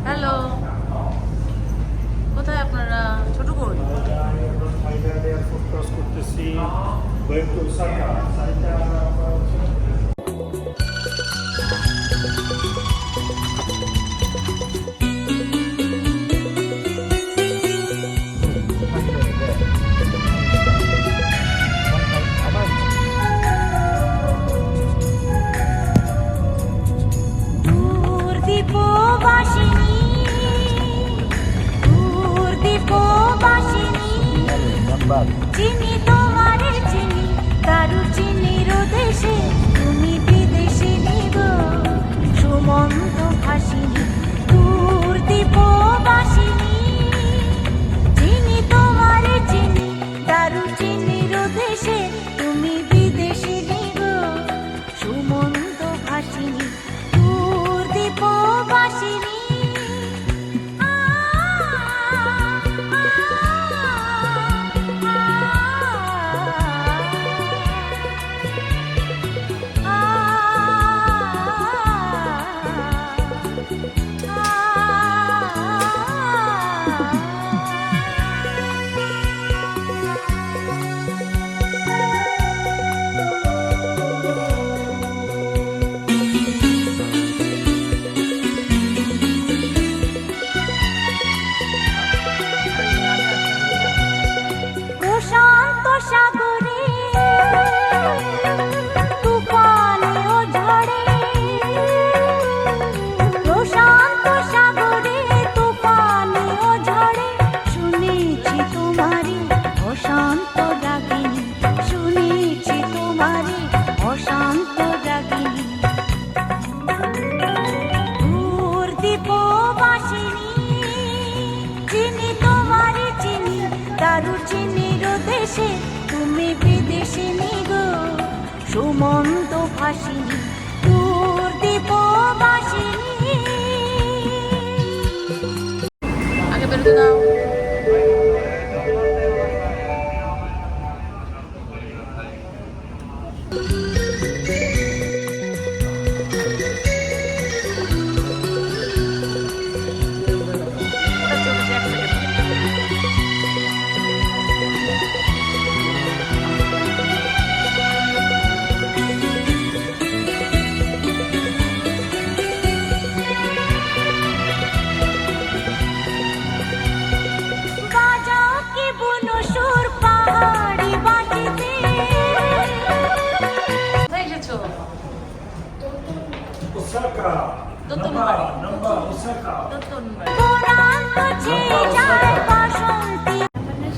Hello, কোথায় আপনারা? ছোট কই? করতেছি চিনি তোমারে চিনি দারু চিনির দেশে তুমি বিদেশে নিব সুমন্ত ভাসিনী দূর দীপ বাসিনী চিনি তোমারে চিনি দারু চিনির দেশে তুমি বিদেশে নিব সুমন্ত ভাসিনী দূর দীপ বাসিনী তুমি বিদেশে নিগো সুমন্ত ভাসিনী দূর দীপ বাসিনী। আগে বেরোতে দাও। Osaka. Number Osaka.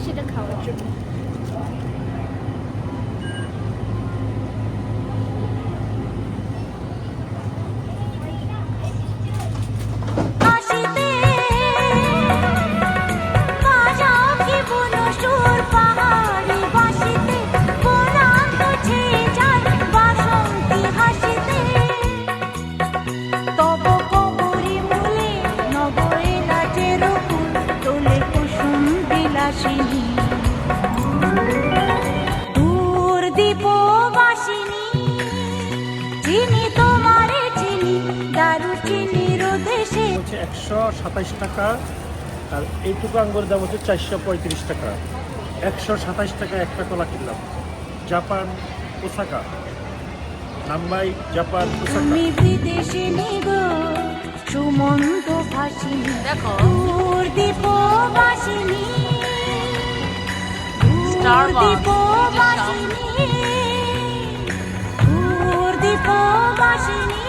সেটা খাওয়ার জন্য দূর দীপ বাসিনী চিনি তোমারে চিনি দারু চিনির দেশে 127 টাকা আর এইটুকু আঙ্গুরের দাম হচ্ছে 435 টাকা। 127 টাকা একটা কলা কিনলাম। জাপান ওসাকা, নাম্বাই জাপান ওসাকা। তুমি বিদেশে নিব সুমন্ত ভাসিনী দেখো দূর দীপ বাসিনী দীপ বাসিনী দূর দীপ বাসিনী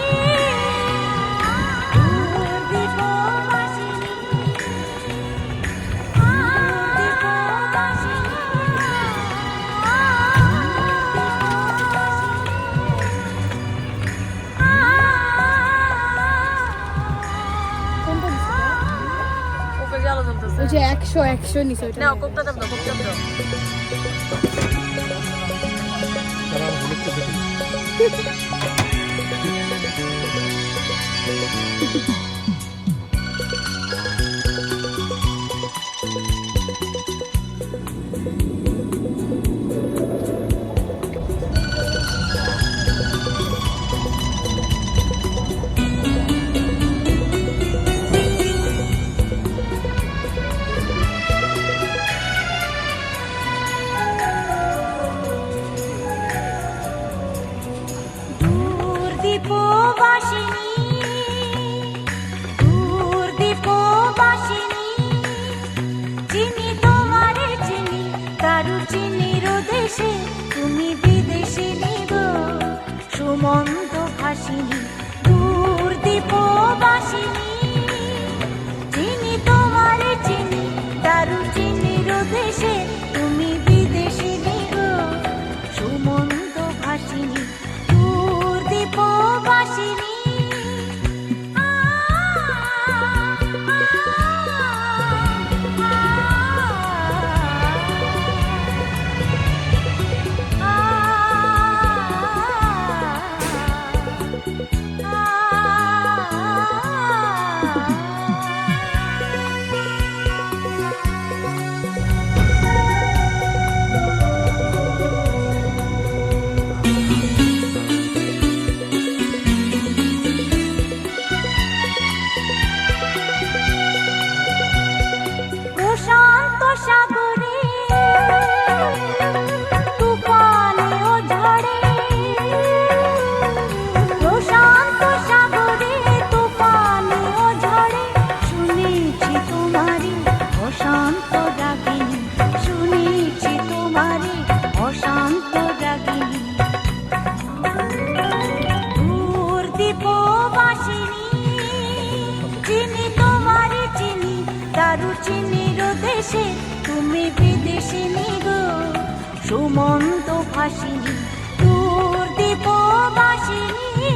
দূর দীপ বাসিনী দীপ বাসিনী ওকে গেল চলতেছে। নিচে 100 নিচে ওইটা নাও কোকটা দাও কোকটা দাও তারা অনেকটা দেখি দূর দীপবাসিনী দূর দীপবাসিনী চিনি তোমারে চিনি কারু চিনির দেশে তুমি বিদেশিনী গো সুমন্ত ভাসিনী দূর দীপবাসিনী চিনি তোমারে চিনি কারু চিনির দেশে তুমি বিদেশিনী গো সুমন্ত ভাসিনী দূর দীপবাসিনী প্রশান্ত সাগরে তুফানে ও ঝড়ে প্রশান্ত সাগরে তুফানে ও ঝড়ে শুনেছি তোমারি অশান্ত রাগিনী শুনেছি তোমারি অশান্ত রাগিনী দূর দীপবাসিনী চিনি তোমারে চিনি দারু চিনির দেশে তুমি বিদেশিনী গো সুমন্ত ভাসিনী দূর দীপবাসিনী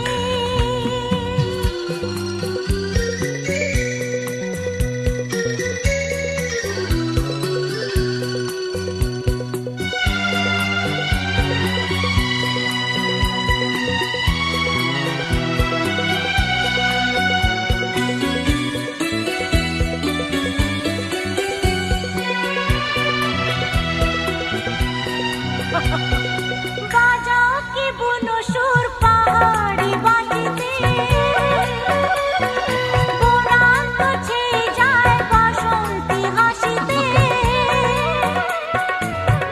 বাজাও কি বুনো সুর পাহাড়ি বাটিতে বনান্ত ছেয়ে যায় বাসন্তী হাসিতে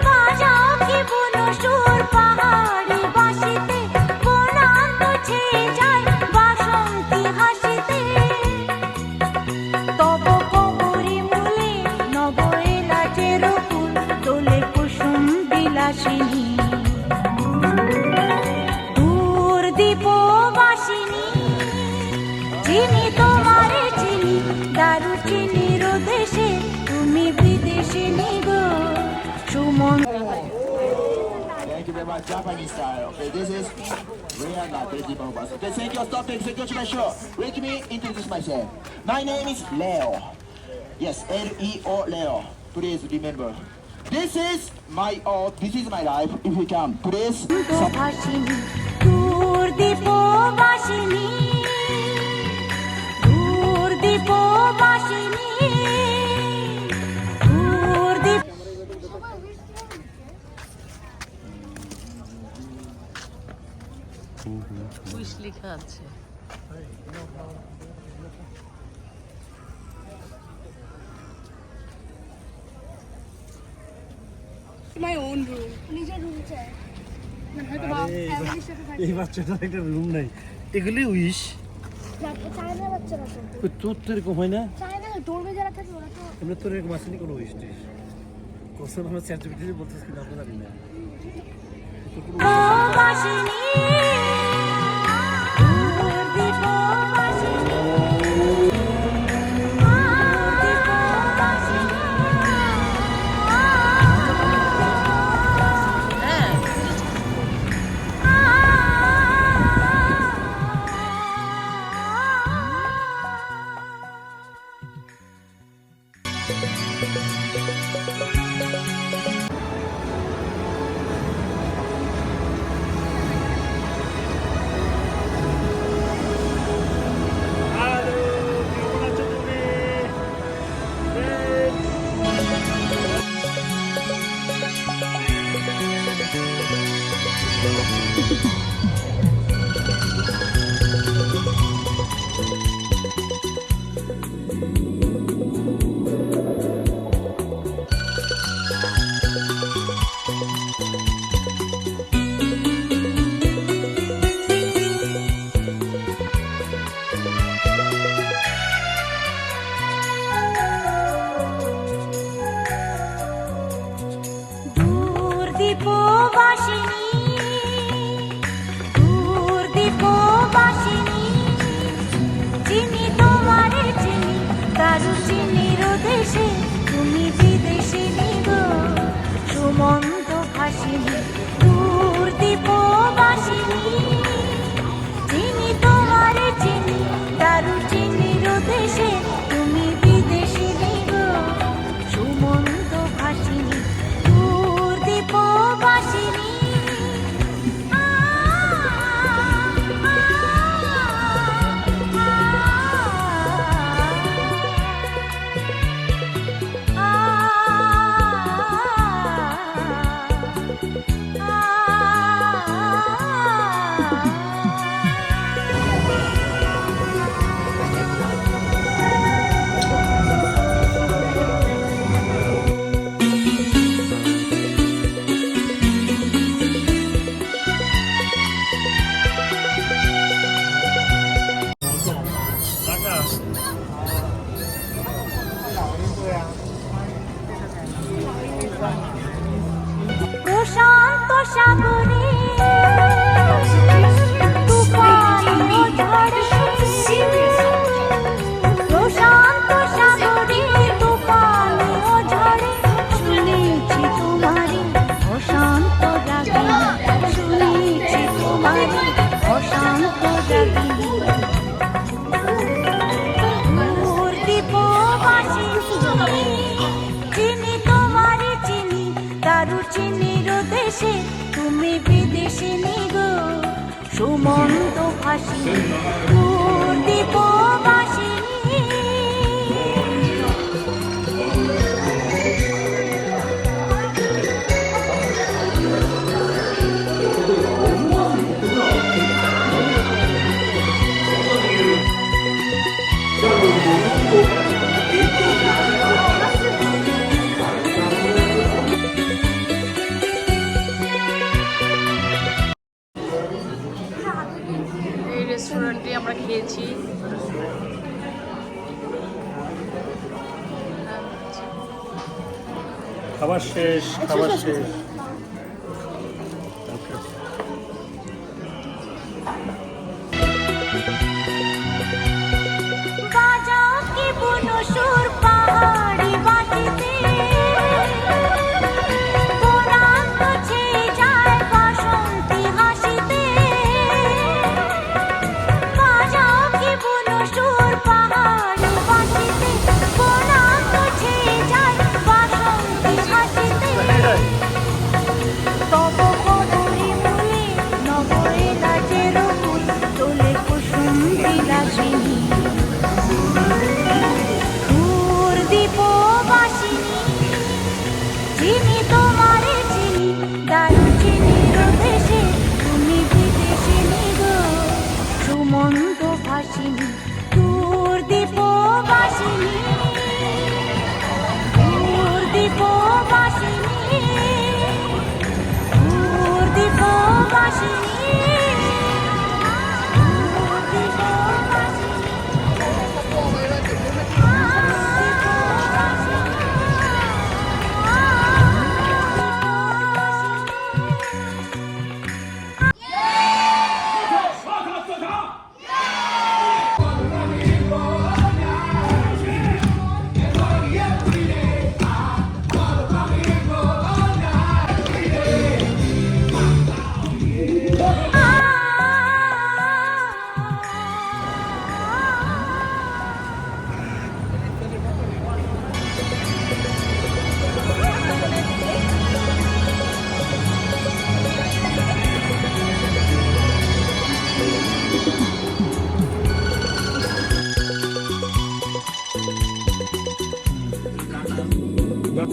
বাজাও কি বুনো সুর পাহাড়ি বাসিতে বনান্ত ছেয়ে যায় বাসন্তী হাসিতে তব কবরী মূলে নব এলাচের ফুল দোলে কুসুম বিলাসিনী দূর দীপবাসিনী চিনি তোমারে চিনি দারু চিনির দেশে তুমি বিদেশিনী গো Suman Thank you very much, Japanese style. Okay, this is Rihanna, Betty Bombas. Okay, thank you, stop it, thank you very much. Let me introduce myself. My name is Leo. Yes, L-E-O, Leo. Please remember. This is my life. If you can, please. Bhashani দূর দীপবাসিনী দূর দীপবাসিনী দূর দীপ wish লেখা আছে my own room নিজের room চাই মানে হয়তো বা ফ্যামিলির সাথে থাকি এই বাচ্চাটার একটা রুম নাই এগুলি উইশ চায়না বাচ্চারা তো তোর তো এরকম হয় না চায়না দৌড়ে যারা থাকে ওরা তো এমনি তোর এরকম আসেনি কোনো উইশ টিশ কোশ্চেন আমরা চ্যাট জিপিটিতে বলতেছি কিন্তু আমরা জানি না তোর কোনো বাসিনী দূর দীপবাসিনী হ্যাঁ হ্যালো, কেমন আছো তুমি? দূর দীপবাসিনী, দূর দীপবাসিনী, চিনি তোমারে চিনি, কারু চিনির দেশে, তুমি বিদেশিনী গো, সুমন্ত ভাসিনী। দূর দীপবাসিনী, চিনি তোমারে চিনি, কারু চিনির দেশে, তুমি বিদেশিনী গো, সুমন্ত ভাসিনী। দূর দীপবাসিনী, টাকা প্রশান্ত সাগরে তুফান ও ঝড়ে, প্রশান্ত সাগরে তুফান ও ঝড়ে, শুনেছি তোমারি অশান্ত রাগিনী, শুনেছি তোমারি অশান্ত রাগিনী। দূর দীপবাসিনী, চিনি তোমারে চিনি, কারু চিনির দেশে, তুমি বিদেশিনী গো, সুমন্ত ভাসিনী। দূর দীপবাসিনী, এই রেস্টুরেন্টে আমরা খেয়েছি। খাবার শেষ, খাবার শেষ। বাজাও কি বুনো সুর পাহাড়ি মাটিতে, কোনান্ত ছেয়ে যায় বাসন্তী হাসিতে। বাজাও কি বুনো সুর পাহাড়ি মাটিতে, কোনান্ত ছেয়ে যায় বাসন্তী হাসিতে। তব কদরি মূলে নব এলাচের ফুল, তোলে কুসুম বিলাসিনী। দূর দীপবাসিনী, চিনি তোমারে চিনি, দারু চিনির দেশে, তুমি বিদেশিনী গো, সুমন্ত ভাসিনী। দূর দীপবাসিনী, দূর দীপবাসিনী, দূর দীপবাসিনী, দূর দীপবাসিনী। Ah One,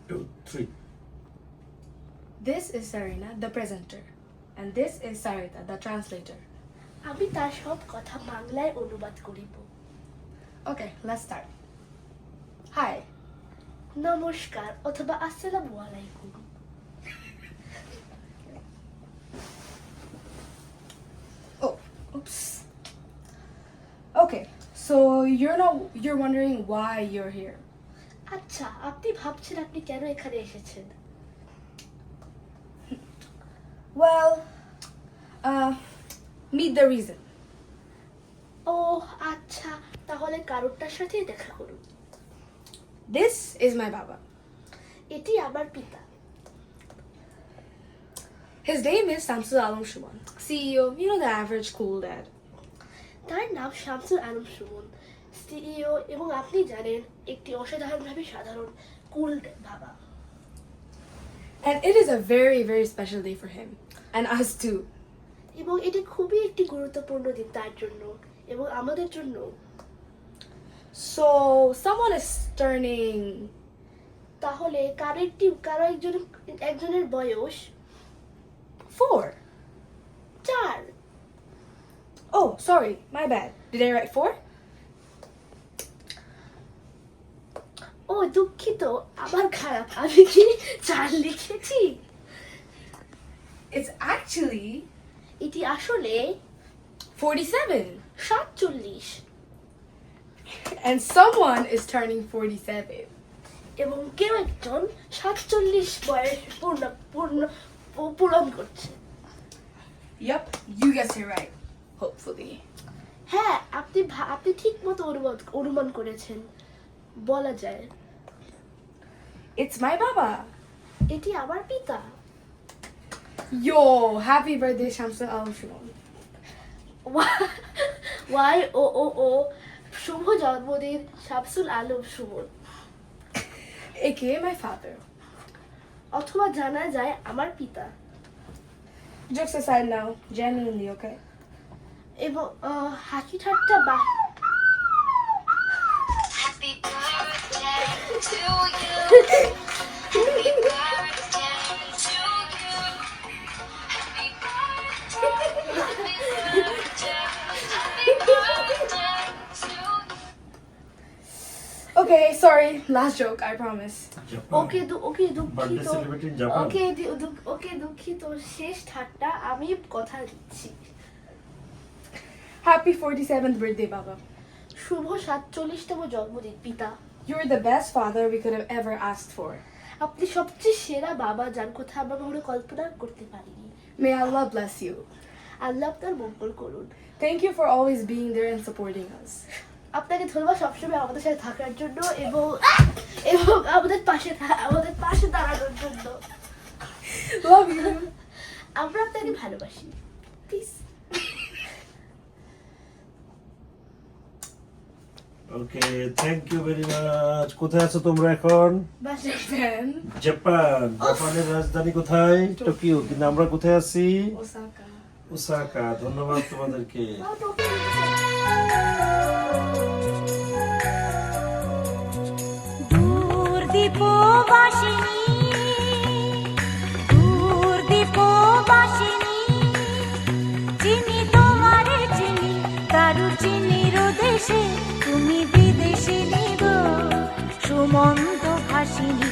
two, three. This is Sarina, the presenter, and this is Sarita, the translator. আমি তার সব কথা বাংলায় অনুবাদ করিব। Okay, let's start. Hi. নমস্কার অথবা আসসালামু আলাইকুম। Oh, oops. Okay, so you're wondering why you're here. আচ্ছা, আপনি ভাবছেন আপনি কেন এখানে এসেছেন? Well, meet the reason. ও আচ্ছা, তাহলে কারোরটার সাথেই দেখা করুন। This is my baba. এটি আমার পিতা। His name is Samsul Alam Shuman, CEO, the average cool dad. তার নাম শামসুল আলম সুমন, সিইও, এবং আপনি জানেন একটি অসাধারণভাবে সাধারণ কুল বাবা। And it is a very, very special day for him, and us too. এবং এটি খুবই একটি গুরুত্বপূর্ণ দিন তার জন্য এবং আমাদের জন্য। So, someone is turning তাহলে কারো একজনের বয়স 4. 4। Oh, sorry, my bad. Did I write 4? ও দুঃখিত, আবার খারাপ, আমি কি 4 লিখেছি? It's actually এটি আসলে 47. 47। And someone is turning 47. এবং কেউ একজন 47 বয়স পূরণ করছে। Yep, you guessed it right. Hopefully. হ্যাঁ, আপনি ঠিক মতো অনুমান করেছেন বলা যায়। It's my baba. এটি আমার পিতা। Yo, happy birthday, Shamsul Alam Shuman. ওয়াই ও শুভ জন্মদিন Shamsul Alam Suman, AKA my father. অথবা জানা যায় আমার পিতা। Jokes aside now, genuinely, okay? এবং হাসি ঠাট্টা বা Happy birthday to you. Happy birthday to you. Happy birthday. Happy birthday to you. Okay, sorry, last joke, I promise. Okay Birthday দুঃখিত, celebrate in Japan. ওকে দুঃখিত, শেষ ঠাট্টা আমি কথা দিচ্ছি। Happy 47th birthday, Baba. শুভ 47তম জন্মদিন পিতা। You're the best father we could have ever asked for. আপনি সবচেয়ে সেরা বাবা, যার কথা আমরা কখনো কল্পনা করতে পারিনি। May Allah bless you. আল্লাহ আপনার মঙ্গল করুন। Thank you for always being there and supporting us. আপনাকে ধন্যবাদ সবসময় আমাদের সাথে থাকার জন্য এবং আমাদের পাশে দাঁড়ানোর জন্য। Love you. আমরা আপনাকে ভালোবাসি। Please. Okay, thank you very much. কোথায় আছো তোমরা এখন? Japan. জাপানের রাজধানী কোথায়? টোকিও। কিন্তু আমরা কোথায় আছি? Osaka. ওসাকা। ধন্যবাদ তোমাদেরকে। দূর দীপবাসিনী, দূর দীপবাসিনী, চিনি তোমারে চিনি, কারু চিনির দেশে তুমি বিদেশিনী গো, সুমন্ত ভাসিনী।